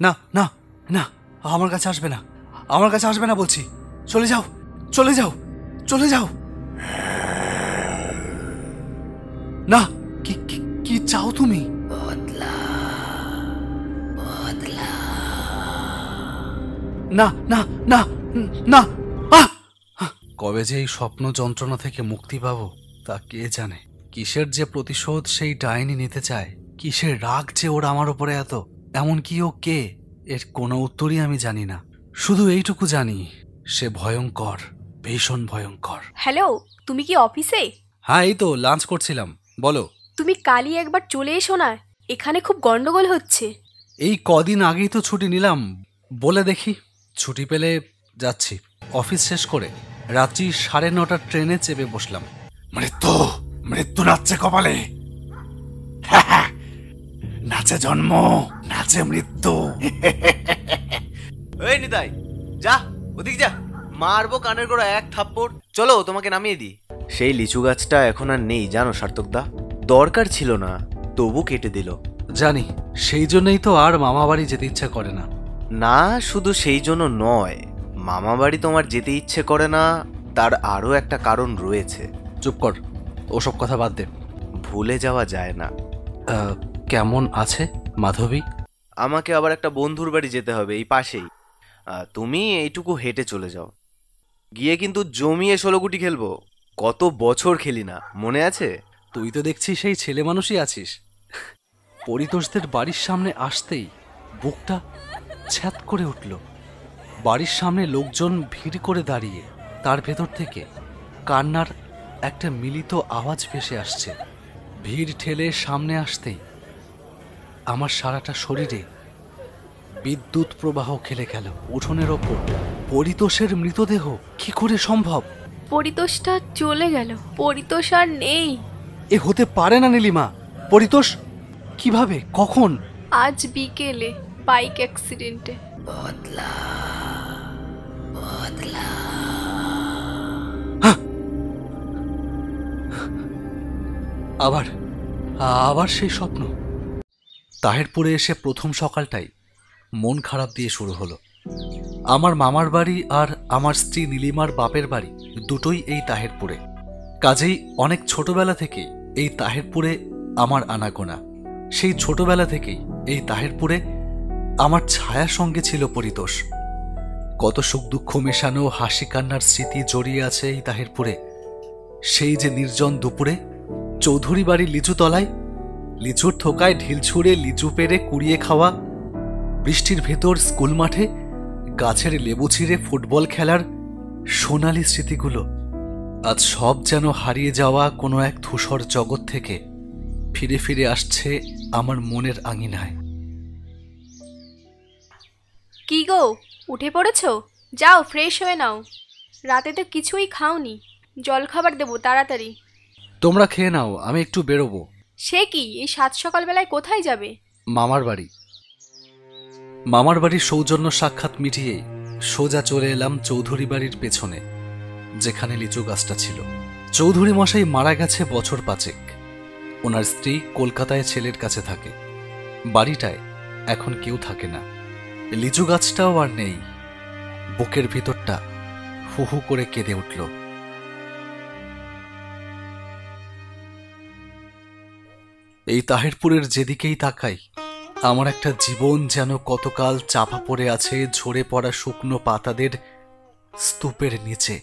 না না না, আমার কাছে আসবে না, আমার কাছে আসবে না বলছি। চলে যাও, চলে যাও, চলে যাও। না, কি কি চাও তুমি? না না না না। কবে যে এই স্বপ্ন যন্ত্রণা থেকে মুক্তি পাবো তা কে জানে। কিসের যে প্রতিশোধ সেই ডাইনি নিতে চায়, কিসের রাগ যে ওর আমার উপরে এত, এমনকি ও কে, এর কোনো উত্তরই আমি জানি না। শুধু এইটুকু জানি, সে ভয়ঙ্কর, ভীষণ ভয়ঙ্কর। হ্যালো, তুমি কি অফিসে? হ্যাঁ, এই তো লাঞ্চ করছিলাম। বলো। তুমি কালই একবার চলে এসো না, এখানে খুব গন্ডগোল হচ্ছে। এই কদিন আগেই তো ছুটি নিলাম, বলে দেখি। ছুটি পেলে যাচ্ছি। অফিস শেষ করে রাত্রি 9:30টার ট্রেনে চেপে বসলাম। মৃত্যু, মৃত্যু নাচছে কপালে। নাচে জন্ম, নাচে মৃত্যু। এই নিতাই, যা ওদিক যা, মারবো কানের গোড়া এক থাপ্পড়। চলো তোমাকে নামিয়ে দিই। সেই লিচু গাছটা এখন আর নেই জানো সার্থকদা, দরকার ছিল না তবু কেটে দিল। জানি, সেই জন্যই তো আর মামা বাড়ি যেতে ইচ্ছা করে না। না, শুধু সেই জন্য নয়, মামা বাড়ি তোমার যেতে ইচ্ছে করে না তার আরও একটা কারণ রয়েছে। চুপ কর, ওসব কথা বাদ দে। ভুলে যাওয়া যায় না। কেমন আছে মাধবী? আমাকে আবার একটা বন্ধুর বাড়ি যেতে হবে এই পাশেই। তুমি এইটুকু হেঁটে চলে যাও, গিয়ে কিন্তু জমিয়ে 16 গুটি খেলবো। কত বছর খেলি না, মনে আছে? তুই তো দেখছি সেই ছেলে মানুষই আছিস। পরিতোষদের বাড়ির সামনে আসতেই বুকটা ছ্যাত করে উঠল। বাড়ির সামনে লোকজন ভিড় করে দাঁড়িয়ে, তার ভেতর থেকে কান্নার একটা মিলিত আওয়াজ ভেসে আসছে। ভিড় ঠেলে সামনে আসতেই আমার সারাটা শরীরে বিদ্যুৎ প্রবাহ খেলে গেল। উঠোনের ওপর পরিতোষের মৃতদেহ। কি করে সম্ভব? পরিতোষটা চলে গেল, পরিতোষ আর নেই। এ হতে পারে না নীলিমা। পরিতোষ কিভাবে, কখন? আজ বিকেলে বাইক অ্যাক্সিডেন্টে। আবার আবার সেই স্বপ্ন। তাহেরপুরে এসে প্রথম সকালটাই মন খারাপ দিয়ে শুরু হলো। আমার মামার বাড়ি আর আমার স্ত্রী নীলিমার বাপের বাড়ি দুটোই এই তাহেরপুরে। কাজেই অনেক ছোটবেলা থেকেই এই তাহেরপুরে আমার আনাগোনা। সেই ছোটবেলা থেকেই এই তাহেরপুরে আমার ছায়ার সঙ্গে ছিল পরিতোষ। কত সুখ দুঃখ মেশানো হাসি কান্নার স্মৃতি জড়িয়ে আছে এই তাহেরপুরে। সেই যে নির্জন দুপুরে চৌধুরী বাড়ির লিচু তলায় লিচুর থোকায় ঢিল ছুঁড়ে লিচু পেড়ে কুড়িয়ে খাওয়া, বৃষ্টির ভেতর স্কুল মাঠে গাছের লেবু ছিঁড়ে ফুটবল খেলার সোনালি স্মৃতিগুলো আজ সব যেন হারিয়ে যাওয়া কোনো এক ধূসর জগৎ থেকে ফিরে ফিরে আসছে আমার মনের আঙিনায়। কি গো, উঠে পড়েছো? যাও ফ্রেশ হয়ে নাও, রাতে তো কিছুই খাওনি। জল খাবার দেবো তাড়াতাড়ি। তোমরা খেয়ে নাও, আমি একটু বেরোবো। সে কি, এই সাত সকালবেলায় কোথায় যাবে? মামার বাড়ি। মামার বাড়ির সৌজন্য সাক্ষাৎ মিটিয়ে সোজা চলে এলাম চৌধুরী বাড়ির পেছনে, যেখানে লিচু গাছটা ছিল। চৌধুরী মশাই মারা গেছে বছর 5। ওনার স্ত্রী কলকাতায় ছেলের কাছে থাকে। বাড়িটায় এখন কেউ থাকে না, লিচু গাছটাও আর নেই। বুকের ভিতরটা হু হু করে কেঁদে উঠল। এই তাহেরপুরের যেদিকেই তাকাই, আমার একটা জীবন যেন কতকাল চাপা পড়ে আছে ঝরে পড়া শুকনো পাতাদের স্তূপের নিচে।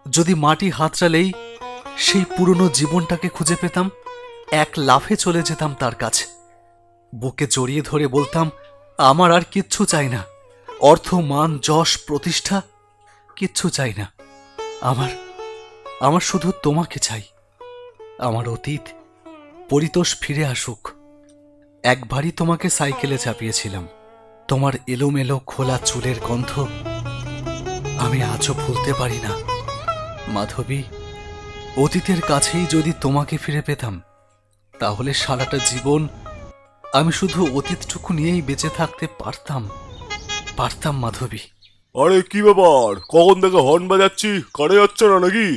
যদি মাটি হাতড়ালেই সেই পুরনো জীবনটাকে খুঁজে পেতাম, এক লাফে চলে যেতাম তার কাছে। বুকে জড়িয়ে ধরে বলতাম, আমার আর কিচ্ছু চাই না। অর্থ, মান, যশ, প্রতিষ্ঠা কিচ্ছু চাই না। আমার শুধু তোমাকে চাই। আমার অতীত পরিতোষ ফিরে আসুক। একবারই তোমাকে সাইকেলে চাপিয়েছিলাম। তোমার এলোমেলো খোলা চুলের গন্ধ আমি আজও ভুলতে পারি না। মাধবী, অতীতের কাছেই যদি তোমাকে ফিরে পেতাম, তাহলে সারাটা জীবন আমি শুধু অতীতটুকু নিয়েই বেঁচে থাকতে পারতাম মাধবী। আরে কি ব্যাপার, কখন থেকে হর্ন বাজাচ্ছি, কারে যাচ্ছে না নাকি?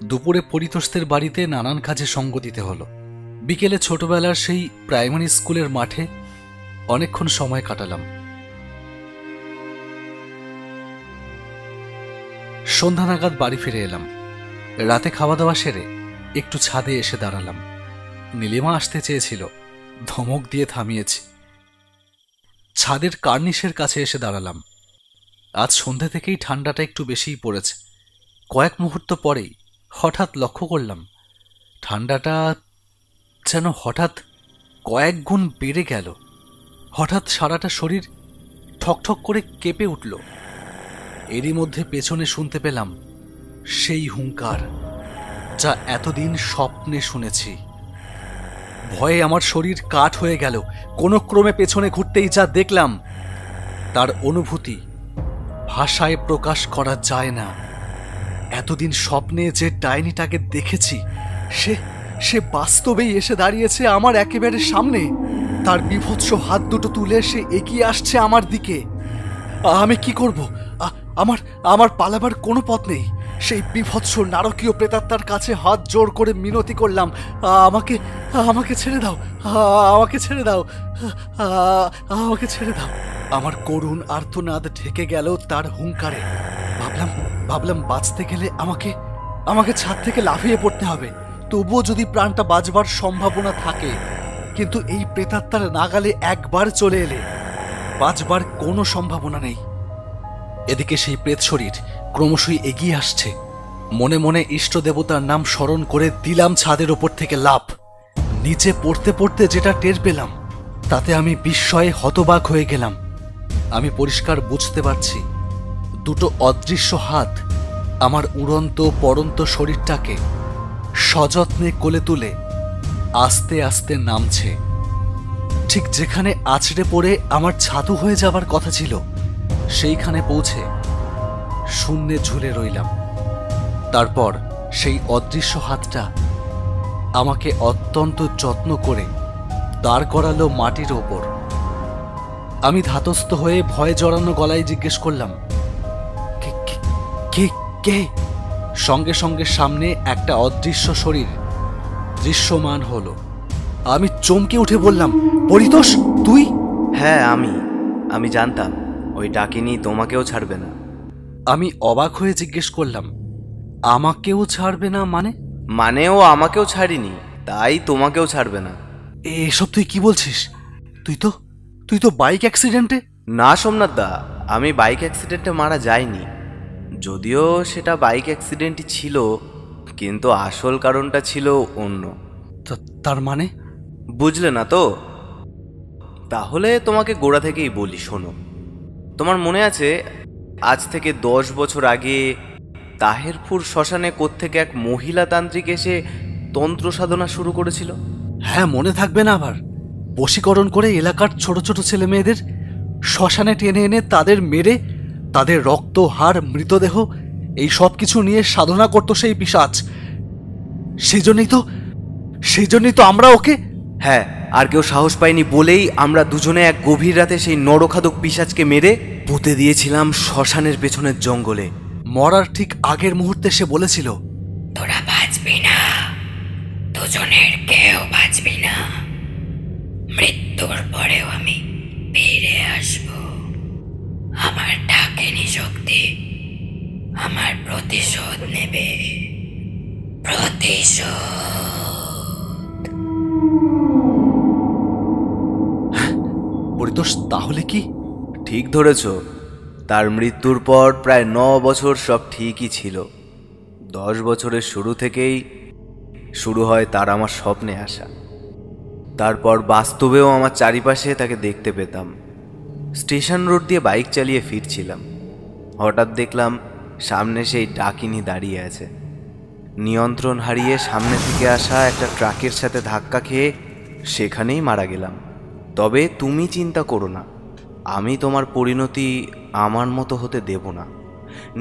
দুপুরে পরিতোষদের বাড়িতে নানান কাজে সঙ্গ দিতে হলো। বিকেলে ছোটবেলার সেই প্রাইমারি স্কুলের মাঠে অনেকক্ষণ সময় কাটালাম। সন্ধ্যা নাগাদ বাড়ি ফিরে এলাম। রাতে খাওয়া দাওয়া সেরে একটু ছাদে এসে দাঁড়ালাম। নীলিমা আসতে চেয়েছিল, ধমক দিয়ে থামিয়েছি। ছাদের কার্নিশের কাছে এসে দাঁড়ালাম। আজ সন্ধ্যা থেকেই ঠান্ডাটা একটু বেশিই পড়েছে। কয়েক মুহূর্ত পরেই হঠাৎ লক্ষ্য করলাম ঠান্ডাটা যেন হঠাৎ কয়েক গুণ বেড়ে গেল। হঠাৎ সারাটা শরীর ঠকঠক করে কেঁপে উঠল। এরই মধ্যে পেছনে শুনতে পেলাম সেই হুঙ্কার, যা এতদিন স্বপ্নে শুনেছি। ভয়ে আমার শরীর কাঠ হয়ে গেল। কোনো ক্রমে পেছনে ঘুরতেই যা দেখলাম, তার অনুভূতি ভাষায় প্রকাশ করা যায় না। এতদিন স্বপ্নে যে ডাইনিটাকে দেখেছি, সে বাস্তবেই এসে দাঁড়িয়েছে আমার একেবারে সামনে। তার বীভৎস হাত দুটো তুলে সে এগিয়ে আসছে আমার দিকে। আমি কি করব? আমার পালাবার কোনো পথ নেই। সেই বীভৎস নারকীয় প্রেতাত্মার কাছে হাত জোর করে মিনতি করলাম, আমাকে ছেড়ে দাও, আমাকে ছেড়ে দাও, আমাকে ছেড়ে দাও। আমার করুণ আর্তনাদ ঢেকে গেল তার হুঙ্কারে। ভাবলাম বাঁচতে গেলে আমাকে ছাদ থেকে লাফিয়ে পড়তে হবে, তবুও যদি প্রাণটা বাঁচবার সম্ভাবনা থাকে। কিন্তু এই প্রেতাত্মার নাগালে একবার চলে এলে বাঁচবার কোনো সম্ভাবনা নেই। এদিকে সেই প্রেত শরীর ক্রমশই এগিয়ে আসছে। মনে মনে ইষ্ট দেবতার নাম স্মরণ করে দিলাম ছাদের ওপর থেকে লাফ। নিচে পড়তে পড়তে যেটা টের পেলাম, তাতে আমি বিস্ময়ে হতবাক হয়ে গেলাম। আমি পরিষ্কার বুঝতে পারছি দুটো অদৃশ্য হাত আমার উড়ন্ত পড়ন্ত শরীরটাকে সযত্নে কোলে তুলে আস্তে আস্তে নামছে। ঠিক যেখানে আছড়ে পড়ে আমার ছাতু হয়ে যাবার কথা ছিল, সেইখানে পৌঁছে শূন্যে ঝুলে রইলাম। তারপর সেই অদৃশ্য হাতটা আমাকে অত্যন্ত যত্ন করে দাঁড় করালো মাটির ওপর। আমি ধাতস্থ হয়ে ভয়ে জড়ানো গলায় জিজ্ঞেস করলাম, কে? সঙ্গে সঙ্গে সামনে একটা অদৃশ্য শরীর দৃশ্যমান হলো। আমি চমকে উঠে বললাম, পরিতোষ তুই? হ্যাঁ, আমি জানতাম ওই ডাকিনী তোমাকেও ছাড়বে না। আমি অবাক হয়ে জিজ্ঞেস করলাম, আমাকেও ছাড়বে না মানে? মানেও আমাকেও ছাড়িনি, তাই তোমাকেও ছাড়বে না। এসব তুই কি বলছিস? তুই তো বাইক অ্যাক্সিডেন্টে। না সোমনাথ দা, আমি বাইক অ্যাক্সিডেন্টে মারা যাইনি। যদিও সেটা বাইক অ্যাক্সিডেন্টই ছিল, কিন্তু আসল কারণটা ছিল অন্য। তার মানে? বুঝলে না তো? তাহলে তোমাকে গোড়া থেকেই বলি, শোনো। তোমার মনে আছে আজ থেকে 10 বছর আগে তাহেরপুর শ্মশানে কোত্থেকে এক মহিলা তান্ত্রিক এসে তন্ত্র সাধনা শুরু করেছিল? হ্যাঁ, মনে থাকবে না আবার? বশীকরণ করে এলাকার ছোট ছোট ছেলে মেয়েদের শ্মশানে টেনে এনে তাদের মেরে তাদের রক্ত, হাড়, মৃতদেহ এই সব কিছু নিয়ে সাধনা করত সেই পিশাচ। সেই জন্যই তো আমরা ওকে। হ্যাঁ, আর কেউ সাহস পায়নি বলেই আমরা দুজনে এক গভীর রাতে সেই নরখাদক পিশাচকে মেরে পুঁতে দিয়েছিলাম শ্মশানের পেছনের জঙ্গলে। মরার ঠিক আগের মুহূর্তে সে বলেছিল, তোরা বাঁচবি না, দুজনের কেউ বাঁচবি না। মৃত্যুর পরেও আমি ফিরে আসব। আমার ডাকিনী শক্তি আমার প্রতিশোধ নেবে। পরিতোষ, তাহলে কি? ঠিক ধরেছ। তার মৃত্যুর পর প্রায় 9 বছর সব ঠিকই ছিল। 10 বছরের শুরু থেকেই শুরু হয় তার আমার স্বপ্নে আসা। তারপর বাস্তবেও আমার চারিপাশে তাকে দেখতে পেতাম। স্টেশন রোড দিয়ে বাইক চালিয়ে ফিরছিলাম, হঠাৎ দেখলাম সামনে সেই ডাকিনী দাঁড়িয়ে আছে। নিয়ন্ত্রণ হারিয়ে সামনে থেকে আসা একটা ট্রাকের সাথে ধাক্কা খেয়ে সেখানেই মারা গেলাম। তবে তুমি চিন্তা করো না, আমি তোমার পরিণতি আমার মতো হতে দেব না।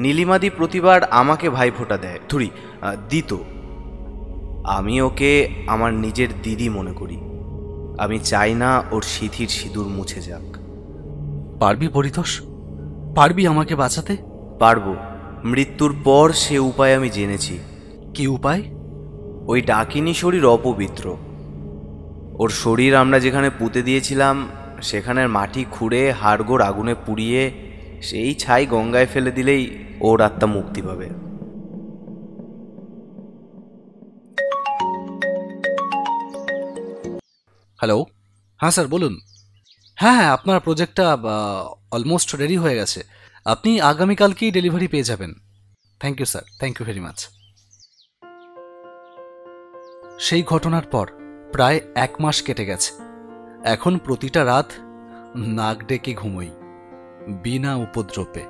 নীলিমাদি প্রতিবার আমাকে ভাইফোঁটা দেয়, দিত। আমি ওকে আমার নিজের দিদি মনে করি। আমি চাই না ওর সিঁথির সিঁদুর মুছে যাক। পারবি পরিতোষ? পারবি আমাকে বাঁচাতে? পারবো। মৃত্যুর পর সে উপায় আমি জেনেছি। কি উপায়? ওই ডাকিনী শরীর অপবিত্র, ওর শরীর আমরা যেখানে পুঁতে দিয়েছিলাম সেখানের মাটি খুঁড়ে হাড়গোড় আগুনে পুড়িয়ে সেই ছাই গঙ্গায় ফেলে দিলেই ওর আত্মা মুক্তি পাবে। হ্যালো, হ্যাঁ স্যার বলুন। হ্যাঁ হ্যাঁ, আপনার প্রজেক্টটা অলমোস্ট রেডি হয়ে গেছে। আপনি আগামীকালকেই ডেলিভারি পেয়ে যাবেন। Thank you sir, thank you very much. সেই ঘটনার পর প্রায় 1 মাস কেটে গেছে। এখন প্রতিটা রাত নাক ডেকে ঘুমোই, বিনা উপদ্রবে।